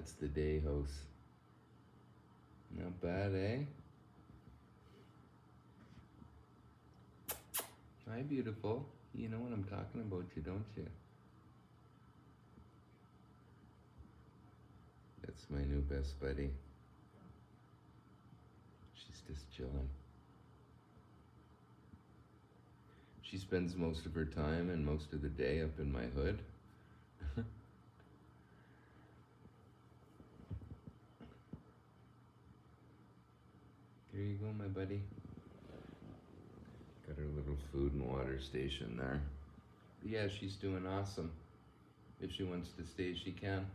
That's the day house. Not bad, eh? Hi, beautiful. You know what I'm talking about, you don't you? That's my new best buddy. She's just chilling. She spends most of her time and most of the day up in my hood. Here you go, my buddy. Got her little food and water station there. But yeah, she's doing awesome. If she wants to stay, she can.